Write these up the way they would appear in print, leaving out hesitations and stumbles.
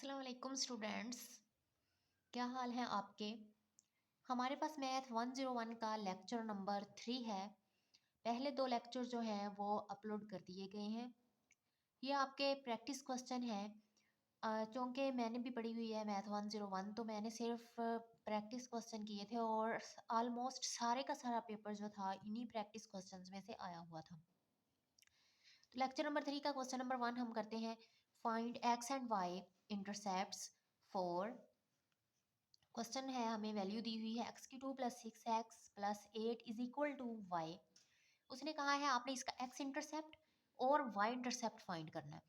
अस्सलाम वालेकुम स्टूडेंट्स। क्या हाल है आपके। हमारे पास मैथ 101 का लेक्चर नंबर 3 है। पहले दो लेक्चर जो हैं वो अपलोड कर दिए गए हैं। ये आपके प्रैक्टिस क्वेश्चन हैं। चूँकि मैंने भी पढ़ी हुई है मैथ 101, तो मैंने सिर्फ प्रैक्टिस क्वेश्चन किए थे और ऑलमोस्ट सारे का सारा पेपर जो था इन्हीं प्रैक्टिस क्वेश्चंस में से आया हुआ था। तो लेक्चर नंबर 3 का क्वेश्चन नंबर 1 हम करते हैं। Find x and y intercepts for. Question है, हमें वैल्यू दी हुई है एक्स की 2 plus 6x plus 8 is equal to y. उसने कहा है आपने इसका एक्स इंटरसेप्ट और वाई इंटरसेप्ट फाइंड करना है।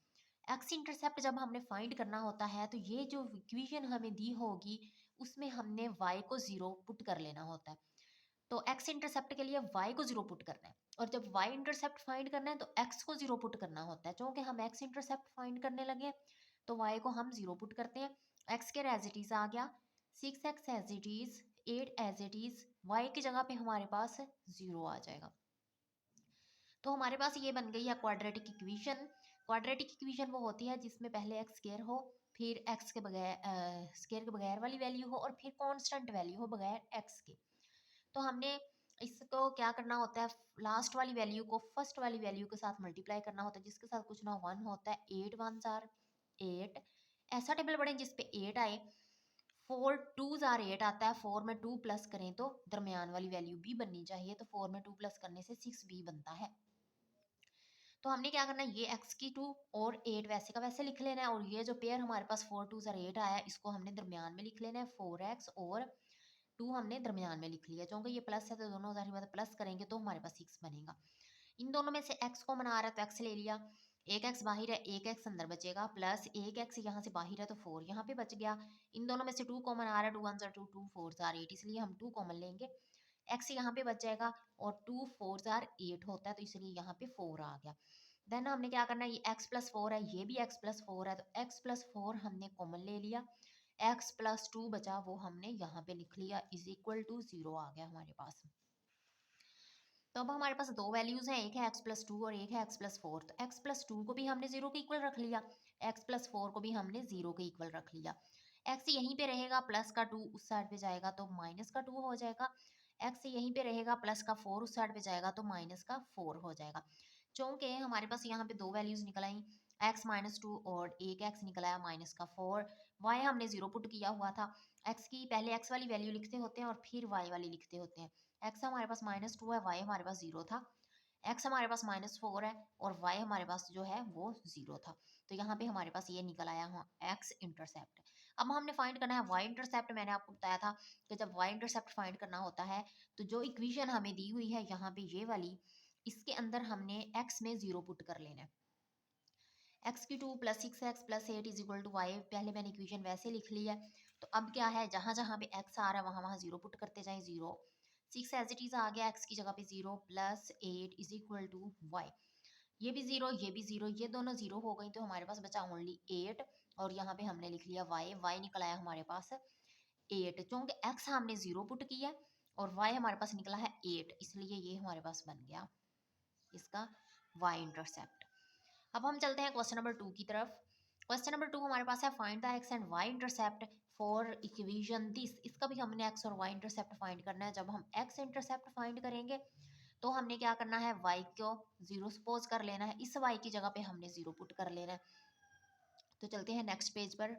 एक्स इंटरसेप्ट जब हमने फाइंड करना होता है तो ये जो इक्वेशन हमें दी होगी उसमें हमने वाई को जीरो पुट कर लेना होता है। तो एक्स इंटरसेप्ट के लिए वाई को जीरो पुट करना है, और जब वाई इंटरसेप्ट फाइंड करना है तो एक्स को जीरो पुट करना होता है। क्योंकि हम एक्स इंटरसेप्ट फाइंड करने लगे तो वाई को हम जीरो पुट करते हैं। एक्स के एज इट इज आ गया 6x as it is, 8 as it is, y की जगह पे हमारे पास जीरो आ जाएगा। तो हमारे पास ये बन गई है क्वाड्रेटिक इक्वेशन। क्वाड्रेटिक इक्वेशन वो होती है जिसमें पहले एक्स स्केयर हो, फिर एक्स के बगैर स्केयर के बगैर वाली वैल्यू हो, और फिर कांस्टेंट वैल्यू हो बगैर एक्स के। तो हमने इसको क्या करना होता है, लास्ट वाली वैल्यू को फर्स्ट वाली वैल्यू के साथ मल्टीप्लाई करना होता है, जिसके साथ कुछ ना वन होता है। 8 1s आर 8, ऐसा टेबल बढ़े जिसपे 8 आए। 4 2s आर 8 आता है। 4 में 2 प्लस करें तो दरमियान वाली वैल्यू भी बननी चाहिए, तो 4 में 2 प्लस करने से 6 भी बनता है। तो हमने क्या करना है, ये x की 2 और 8 वैसे का वैसे लिख लेना है, और ये जो पेयर हमारे पास 4 2s आर 8 आया इसको हमने दरमियान में लिख लेना है। 4x और 2 हमने दरमियान में लिख लिया, क्योंकि ये प्लस है तो दोनों जाहिर बात है प्लस करेंगे तो हमारे पास 6 बनेगा। इन दोनों में से x कॉमन आ रहा है तो x ले लिया। एक x बाहर है, एक x अंदर बचेगा, प्लस एक x यहाँ से बाहर है तो 4 यहाँ पे बच गया। इन दोनों में से 2 कॉमन आ रहा है, 2 1s आर 2 2 4s आर 8, इसलिए हम 2 कॉमन लेंगे। x यहाँ पे बच जाएगा, और 2 4s आर 8 होता है तो इसलिए यहाँ पे 4 आ गया। देन हमने क्या करना है, ये x प्लस 4 है, ये भी x प्लस 4 है, तो x प्लस 4 हमने कॉमन ले लिया। x प्लस 2 बचा वो हमने यहाँ पे लिख लिया, इज इक्वल टू 0 आ गया हमारे पास। तो अब हमारे पास दो वैल्यूज हैं, एक है x प्लस 2 और एक है x प्लस 4। तो x प्लस 2 को भी हमने 0 के इक्वल रख लिया, x प्लस 4 को भी हमने 0 के इक्वल रख लिया। x यहीं पे रहेगा, प्लस का 2 उस साइड पे जाएगा तो माइनस का 2 हो जाएगा। x यहीं पे रहेगा, प्लस का 4 उस साइड पे जाएगा तो माइनस का 4 हो जाएगा। चूंकि हमारे पास यहाँ पे दो वैल्यूज निकल आई, x माइनस 2 और एक x निकल आया माइनस का 4। y हमने 0 पुट किया हुआ था। x की पहले x वाली वैल्यू लिखते होते हैं और फिर y वाली लिखते होते हैं। x हमारे पास माइनस 2 है, y हमारे पास 0 था। x हमारे पास माइनस 4 है और y हमारे पास जो है वो 0 था। तो यहाँ पे हमारे पास ये निकल आया हुआ x इंटरसेप्ट। अब हमने फाइंड करना है y इंटरसेप्ट। मैंने आपको बताया था कि जब y इंटरसेप्ट फाइंड करना होता है तो जो इक्वेशन हमें दी हुई है यहाँ पे ये वाली, इसके अंदर हमने x में 0 पुट कर लेना है। x की 2 plus 6x plus 8 is equal to y, पहले मैंने इक्वेशन वैसे लिख ली है। तो अब क्या है, जहां जहां पे x आ रहा है वहां वहां 0 पुट करते जाएं। 0 6 एज इट इज आ गया, x की जगह पे 0 plus 8 is equal to y. ये भी 0 ये भी 0, ये दोनों 0 हो गई तो हमारे पास बचा ओनली 8, और यहाँ पे हमने लिख लिया y निकल आया हमारे पास 8, क्योंकि x हमने 0 पुट किया और y हमारे पास निकला है 8, इसलिए ये हमारे पास बन गया इसका y इंटरसेप्ट। अब हम चलते हैं क्वेश्चन नंबर 2 की तरफ। क्वेश्चन नंबर 2 हमारे पास है find the x and y intercept for equation this. इसका भी हमने एक्स और वाई इंटरसेप्ट फाइंड करना है। जब हम एक्स इंटरसेप्ट फाइंड करेंगे तो हमने क्या करना है, वाई को 0 सपोज कर लेना है, इस वाई की जगह पे हमने 0 पुट कर लेना है। तो चलते हैं नेक्स्ट पेज पर।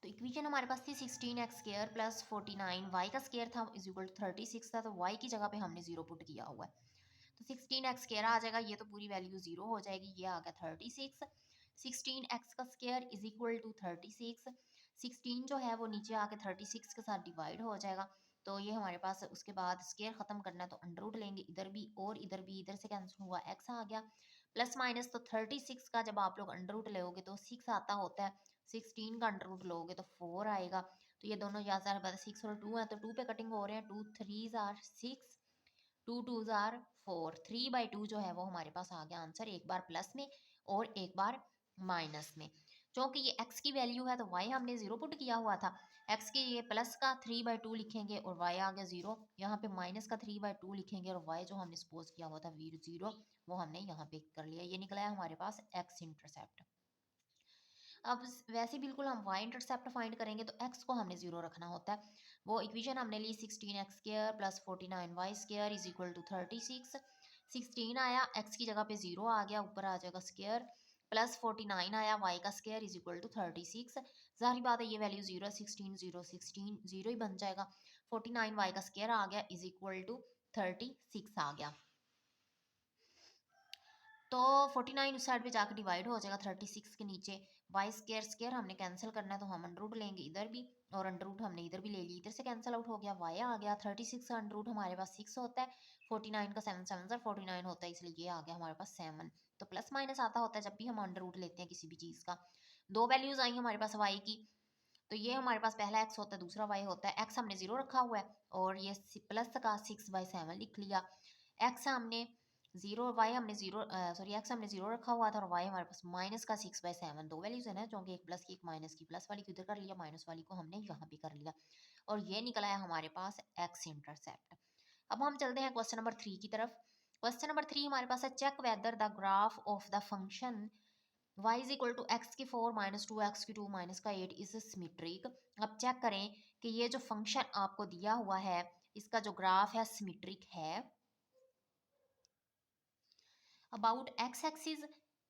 तो इक्वेशन हमारे पास थी 16x स्क्वायर प्लस 49, वाई का स्क्वायर था इज इक्वल टू 36 था, तो वाई की जगह पे हमने 0 पुट किया हुआ है। तो 16x स्क्वायर आ जाएगा, ये तो पूरी वैल्यू 0 हो जाएगी, ये आ गया 36। 16x का स्क्वायर इज इक्वल टू 36। 16 जो है वो नीचे आके 36 के साथ डिवाइड हो जाएगा। तो ये हमारे पास उसके बाद स्क्वायर खत्म करना है तो अंडर रूट लेंगे, इधर भी और इधर भी, इधर से कैंसिल हुआ x आ गया। प्लस माइनस तो 36 का जब आप लोग अंडर रूट लोगे तो 6 आता होता है, 16 का अंडर रूट लोगे तो 4 आएगा। तो ये दोनों यहाँ 6 और 2 है तो 2 पे कटिंग हो रहे हैं, 2 3s आर 6, 2 2s आर 4, 3/2 जो है वो हमारे पास आ गया आंसर, एक बार प्लस में और एक बार माइनस में। क्योंकि ये x की वैल्यू है तो y हमने 0 पुट किया हुआ था, x के ये प्लस का 3/2 लिखेंगे और y आ गया 0, यहाँ पे माइनस का 3/2 लिखेंगे और y जो हमने सपोज किया हुआ था 0 वो हमने यहाँ पे कर लिया, ये निकला है हमारे पास x इंटरसेप्ट। अब वैसे बिल्कुल हम y इंटरसेप्ट फाइंड करेंगे तो x को हमने 0 रखना होता है। वो इक्वेशन हमने ली 16x square plus 49y square is equal to 36। 16 आया, x की जगह पे 0 आ गया, ऊपर आ जाएगा स्क्वायर, प्लस 49 आया, y का स्क्वायर इज इक्वल टू 36। जाहिर बात है ये वैल्यू 0 16 0 16 0 ही बन जाएगा। 49 y का स्क्वायर आ गया इज इक्वल टू 36 आ गया। तो 49 उस साइड पे जाकर डिवाइड हो जाएगा 36 के नीचे। वाई स्केयर स्केयर हमने कैंसिल करना है तो हम अंडर रूट लेंगे इधर भी, और अंडर रूट हमने इधर भी ले ली, इधर से कैंसिल आउट हो गया, वाई आ गया। 36 का अंडर रूट हमारे पास 6 होता है, 49 का 7 7 से 49 होता है, इसलिए ये आ गया हमारे पास 7। तो प्लस माइनस आता होता है जब भी हम अंडर रूट लेते हैं किसी भी चीज़ का। दो वैल्यूज आई हमारे पास वाई की, तो ये हमारे पास पहला एक्स होता है, दूसरा वाई होता है। एक्स हमने 0 रखा हुआ है और ये प्लस का 6/7 लिख लिया। एक्स हमने 0, वाई हमने 0 सॉरी एक्स हमने 0 रखा हुआ था और वाई हमारे पास माइनस का 6/7। दो वैल्यूज है ना, जो कि एक प्लस की एक माइनस की, प्लस वाली को इधर कर लिया, माइनस वाली को हमने यहाँ पे कर लिया, और ये निकला है हमारे पास एक्स इंटरसेप्ट। अब हम चलते हैं क्वेश्चन नंबर 3 की तरफ। क्वेश्चन नंबर 3 हमारे पास है check whether the graph of the function y is equal to x की 4 माइनस 2 एक्स की 2 माइनस का 8 इज सिमेट्रिक। अब चेक करें कि ये जो फंक्शन आपको दिया हुआ है इसका जो ग्राफ है सिमेट्रिक है about x axis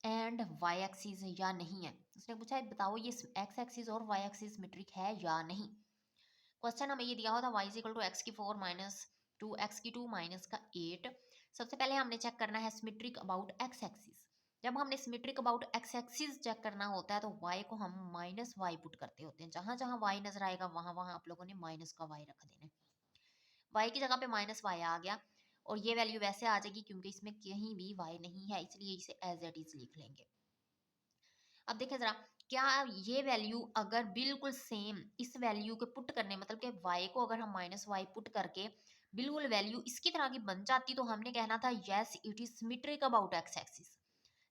and y axis या नहीं है। उसने पूछा है बताओ ये एक्स एक्सिस और वाई एक्सिस सिमेट्रिक है या नहीं। क्वेश्चन हमें ये दिया होता y is equal to x की 4 माइनस 2 एक्स की 2 माइनस का 8। सबसे पहले हमने चेक करना है सिमेट्रिक अबाउट एक्स एक्सिस। जब हमने symmetric about x axis check करना होता है तो y को हम माइनस वाई पुट करते होते हैं। जहां जहां y नजर आएगा वहां वहां आप लोगों ने माइनस का y रख देना है। y की जगह पे माइनस वाई आ गया, और ये वैल्यू वैसे आ जाएगी क्योंकि इसमें कहीं भी y नहीं है, इसलिए इसे एज इट इज लिख लेंगे। अब देखिए जरा, क्या ये वैल्यू अगर बिल्कुल सेम इस वैल्यू को पुट करने, मतलब कि y को अगर हम माइनस वाई पुट करके बिल्कुल वैल्यू इसकी तरह की बन जाती तो हमने कहना था yes it is symmetric about x axis.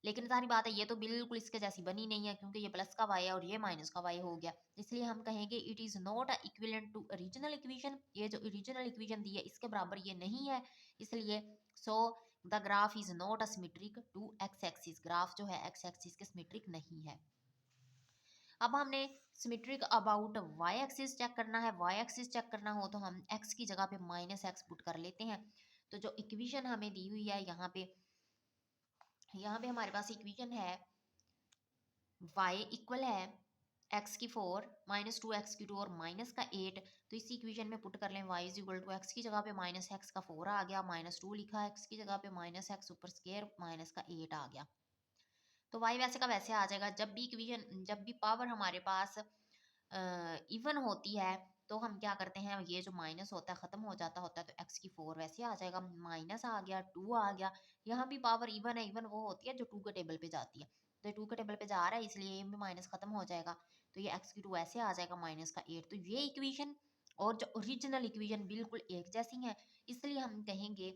लेकिन सारी बात है ये तो बिल्कुल इसके जैसी बनी नहीं है क्योंकि ये प्लस का y है और ये माइनस का y हो गया, इसलिए हम कहेंगे it is not equivalent to original equation. ये जो ओरिजिनल इक्वेशन दी है इसके बराबर ये नहीं है, इसलिए so the graph is not a symmetric to x axis. Graph जो है एक्स एक्सिस के सिमेट्रिक नहीं है। अब हमने symmetric about y axis check करना है। वाई एक्सिस चेक करना हो तो हम एक्स की जगह पे माइनस एक्स पुट कर लेते हैं। तो जो इक्वेशन हमें दी हुई है यहाँ पे हमारे पास इक्वेशन है y इक्वल है एक्स की 4 माइनस 2 एक्स की 2 और माइनस का 8। तो इस इक्वेशन में पुट कर लें y is equal to x की जगह पे माइनस एक्स का 4 आ गया, माइनस 2 लिखा है, एक्स की जगह पे माइनस एक्स ऊपर स्क्वायर माइनस का 8 आ गया। तो y वैसे का वैसे आ जाएगा। जब भी इक्वेशन, जब भी पावर हमारे पास इवन होती है तो हम क्या करते हैं, ये जो माइनस होता है खत्म हो जाता होता है, तो एक्स की 4 वैसे आ जाएगा, माइनस आ गया, 2 आ गया। यहाँ भी पावर इवन है, इवन वो होती है जो 2 के टेबल पे जाती है, तो 2 के टेबल पे जा रहा है इसलिए ये भी माइनस खत्म हो जाएगा, तो ये एक्स की 2 ऐसे आ जाएगा माइनस का 8। तो ये इक्वेशन और जो ओरिजिनल इक्वेशन बिल्कुल एक जैसी है, इसलिए हम कहेंगे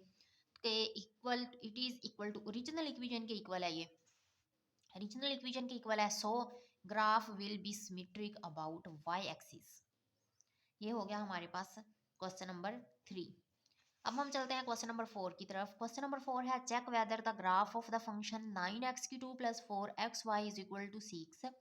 कि equal, it is equal to original equation के इक्वल है। ये ओरिजिनल इक्वेशन के इक्वल है, so graph will be symmetric about y axis. ये हो गया हमारे पास क्वेश्चन नंबर 3। अब हम चलते हैं क्वेश्चन नंबर 4 की तरफ। क्वेश्चन नंबर 4 है check whether the graph of the function 9x की 2 plus 4xy is equal to 6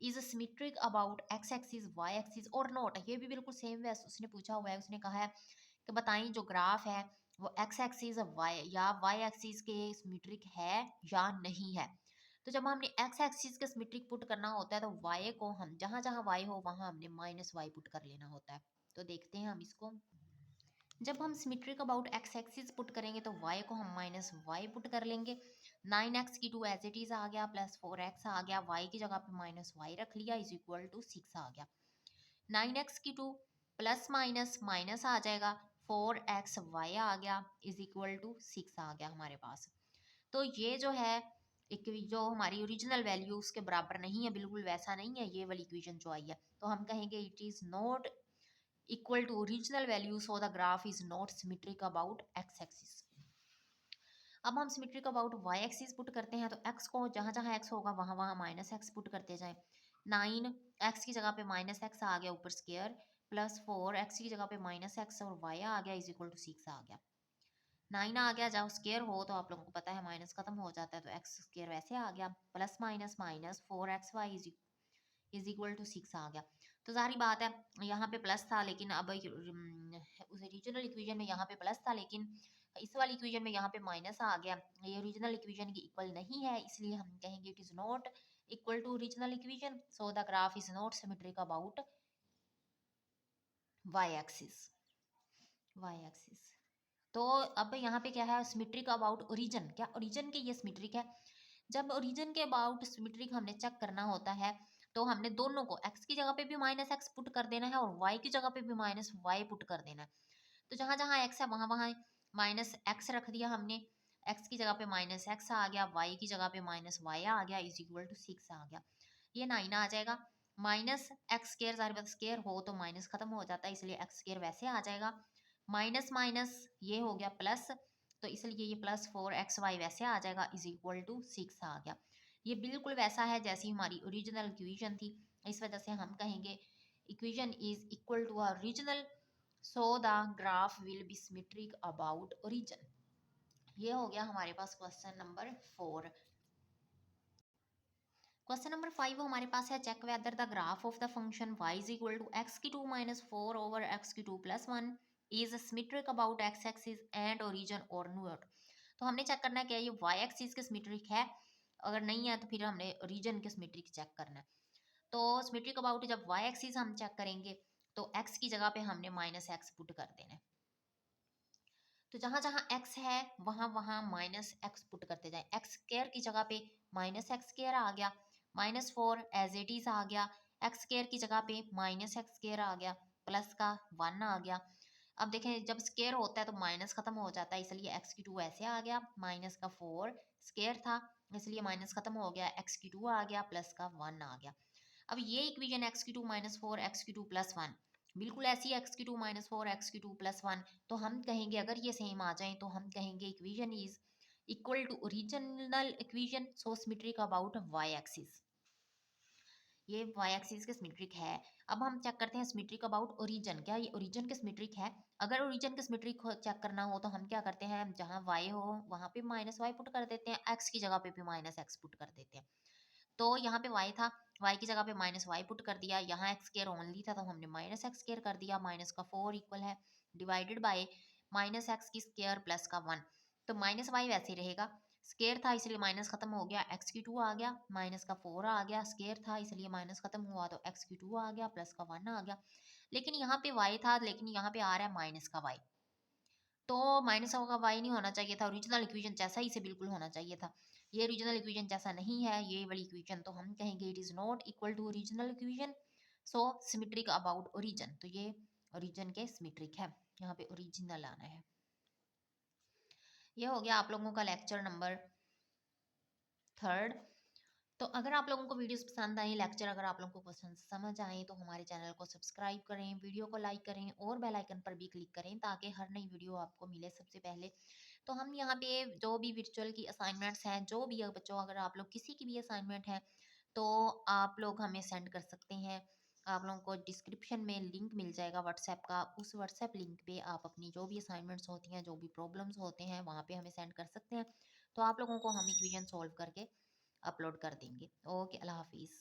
is symmetric about x axis y axis और नॉट। ये भी बिल्कुल सेम वैसे उसने पूछा हुआ है, उसने कहा है कि बताएं जो ग्राफ है वो x एक्सिस y या y एक्सिस के सिमेट्रिक है या नहीं है। तो जब हमने x एक्सिस के सिमेट्रिक पुट करना होता है तो y को हम जहां जहां y हो वहां हमने माइनस वाई पुट कर लेना होता है। तो देखते हैं हम इसको। जब हम symmetric about x axis put करेंगे तो y को हम माइनस वाई पुट कर लेंगे। 9x की 2 एज इट इज आ गया, प्लस 4x आ गया, y की जगह पे माइनस वाई रख लिया, इज इक्वल टू 6 आ गया। 9x की 2 प्लस माइनस माइनस आ जाएगा, 4xy आ गया, इज इक्वल टू 6 आ गया हमारे पास। तो ये जो है एक जो हमारी ओरिजिनल वैल्यू उसके बराबर नहीं है, बिल्कुल वैसा नहीं है ये वाली इक्वेशन जो आई है, तो हम कहेंगे it is not equal to original value, so the graph is not symmetric about x axis. अब हम symmetric about y axis put करते हैं तो एक्स को जहां जहां एक्स होगा वहां वहां माइनस एक्स पुट करते जाएं। 9 एक्स की जगह पे माइनस एक्स आ गया ऊपर स्क्वायर, प्लस 4 एक्स की जगह पे माइनस एक्स और वाई आ गया, इज इक्वल टू 6 आ गया। 9 आ गया, जब स्क्वायर हो तो आप लोगों को पता है माइनस खत्म हो जाता है, तो एक्स स्क्वायर वैसे आ गया, plus minus minus 4xy is is equal to 6 आ गया। तो जाहिर बात है यहाँ पे प्लस था, लेकिन अब उस ओरिजिनल इक्वेशन में यहाँ पे प्लस था, लेकिन इस वाली इक्वेशन में यहाँ पे माइनस आ गया। ये ओरिजिनल इक्वेशन की इक्वल नहीं है, इसलिए हम कहेंगे it is not equal to original equation, so the graph is not symmetric about y axis. Y axis. तो अब यहाँ पे क्या है, सिमेट्रिक अबाउट ओरिजिन, क्या ओरिजिन के ये सिमेट्रिक है। जब ओरिजिन के अबाउट सिमेट्रिक हमने चेक करना होता है, तो हमने दोनों को x की जगह पे भी माइनस एक्स पुट कर देना है और y की जगह पे भी माइनस वाई पुट कर देना है। तो जहां जहां x है वहां वहां माइनस एक्स रख दिया हमने, x की जगह पे माइनस एक्स आ गया, y की जगह पे माइनस वाई आ गया, इज इक्वल टू 6 आ गया। ये 9 आ जाएगा। माइनस एक्स स्केयर, सारी बात स्केयर हो तो माइनस खत्म हो जाता है, इसलिए एक्स स्केयर वैसे आ जाएगा। माइनस माइनस ये हो गया प्लस, तो इसलिए ये प्लस 4xy वैसे आ जाएगा, इज इक्वल टू 6 आ गया। ये बिल्कुल वैसा है जैसी हमारी ओरिजिनल इक्वेशन थी, इस वजह से हम कहेंगे equation is equal to original, so the graph will be symmetric about origin. ये हो गया हमारे पास क्वेश्चन नंबर 4। क्वेश्चन नंबर 5 हमारे पास है, check whether the graph of the function y is equal to x की 2 माइनस 4 ओवर एक्स की 2 plus 1 is symmetric about x axis and origin और नॉट। तो हमने चेक करना है क्या ये y एक्सिस के सिमेट्रिक है, अगर नहीं है तो फिर हमने ओरिजिन के सिमेट्रिक चेक करना है। तो सिमेट्रिक अबाउट जब y एक्सिस हम चेक करेंगे तो x की जगह पे हमने माइनस एक्स पुट कर देना है। तो जहां जहां x है वहां वहां माइनस एक्स पुट करते जाए। एक्स स्केयर की जगह पे माइनस एक्स स्केयर आ गया, -4 एज इट इज आ गया, एक्स स्केयर की जगह पे माइनस एक्स स्केयर आ गया, प्लस का 1 आ गया। अब देखें जब स्केयर होता है तो माइनस खत्म हो जाता है, इसलिए एक्स की 2 ऐसे आ गया, माइनस का 4 स्केयर था इसलिए माइनस खत्म हो गया, एक्स की 2 आ गया, प्लस का 1 आ गया। अब ये इक्वेशन एक्स की 2 माइनस 4 एक्स की 2 प्लस 1 बिल्कुल ऐसी एक्स की 2 माइनस 4 एक्स की 2 प्लस 1, तो हम कहेंगे अगर ये सेम आ जाए तो हम कहेंगे equation is equal to original equation, so symmetric about y axis. ये वाई एक्सिस के सिमेट्रिक है। अब हम चेक करते हैं सिमेट्रिक अबाउट ओरिजिन, क्या ये ओरिजिन के सिमेट्रिक है। अगर ओरिजिन के सिमेट्रिक चेक करना हो तो हम क्या करते हैं, जहां वाई हो वहां पे माइनस वाई पुट कर देते हैं, एक्स की जगह पे भी माइनस एक्स पुट कर देते हैं। तो यहाँ पे y था, y की जगह पे माइनस वाई पुट कर दिया, यहाँ एक्स स्केयर ओनली था तो हमने माइनस एक्स स्केयर कर दिया, माइनस का 4 इक्वल है डिवाइडेड बाय माइनस एक्स की स्केयर प्लस का 1। तो माइनस वाई वैसे ही रहेगा, स्केयर था इसलिए माइनस खत्म हो गया, एक्स की 2 आ गया, माइनस का 4 आ गया, स्केयर था इसलिए माइनस खत्म हुआ तो एक्स की 2 आ गया, प्लस का 1 आ गया। लेकिन यहाँ पे y था, लेकिन यहाँ पे आ रहा है माइनस का y, तो माइनस का वाई नहीं होना चाहिए था, ओरिजिनल इक्वेशन जैसा ही से बिल्कुल होना चाहिए था। ये ओरिजिनल इक्वेशन जैसा नहीं है ये वाली इक्वेशन, तो हम कहेंगे it is not equal to original equation, so symmetric about origin. तो ये ओरिजिन के सिमेट्रिक है, यहाँ पे ओरिजिनल आना है। ये हो गया आप लोगों का लेक्चर नंबर 3। तो अगर आप लोगों को वीडियोस पसंद आई, लेक्चर अगर आप लोगों को क्वेश्चन समझ आए तो हमारे चैनल को सब्सक्राइब करें, वीडियो को लाइक करें और बेल आइकन पर भी क्लिक करें ताकि हर नई वीडियो आपको मिले सबसे पहले। तो हम यहाँ पे जो भी वर्चुअल की असाइनमेंट्स हैं, जो भी बच्चों अगर आप लोग किसी की भी असाइनमेंट है तो आप लोग हमें सेंड कर सकते हैं। आप लोगों को डिस्क्रिप्शन में लिंक मिल जाएगा व्हाट्सएप का, उस व्हाट्सएप लिंक पे आप अपनी जो भी असाइनमेंट्स होती हैं, जो भी प्रॉब्लम्स होते हैं वहाँ पे हमें सेंड कर सकते हैं। तो आप लोगों को हम इक्वेशन सॉल्व करके अपलोड कर देंगे। ओके, अल्लाह हाफिज़।